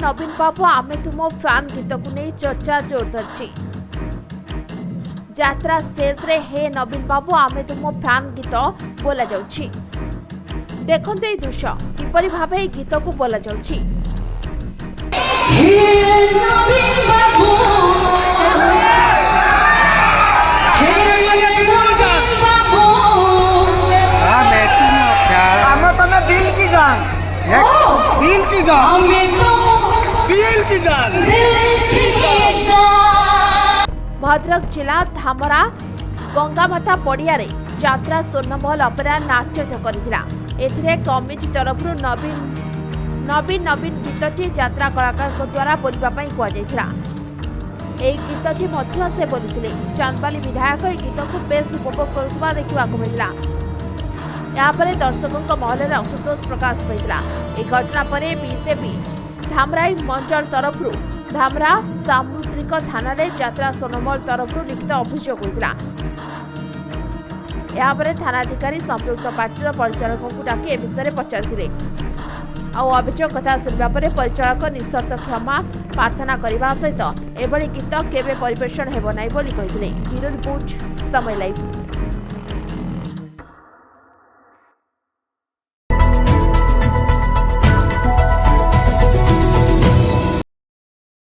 नवीन बाबू आमे तुम फैन गीत को नहीं चर्चा जोर धरछि। यात्रा स्टेज रे हे नवीन बाबू आमे तुम फैन गीत बोला जाउछि। देखंतु ए दृश्य किपरि भाबे ए गीत को बोला जाउछि। भद्रक जिला धामरा गंगामाता पड़िया रे यात्रा स्वर्णमहल अपेरा नाट्य करथिला। एथिरे कमिटी तरफ नवीन गीतटी यात्रा कलाकार द्वारा बोलबा पई कुआ जायथिला। एई गीतटी मध्य से बोलिथिले। चांदबाली विधायक ए गीत को बेस उपभोग करथुवा देखिबा को मिलिला। यहाँ पर दर्शकों महल में असंतोष प्रकाश पाइला। एक घटना पर बीजेपी धामराई मंचल तरफ धामरा सामुद्रिक थाना यात्रा सोनमल तरफ लिखित अभियोग होता। यहाँ पर थानाधिकारी संपृक्त पार्टी परिचालकों को डाकी ए विषय पचारि अभियोग कथा शुणा पर परिचालक निशर्त क्षमा प्रार्थना करने सहित एभली गीत केबे परिवेषण हेब नाही बोली कहिथिले। ब्यूरो रिपोर्ट समय लाइव।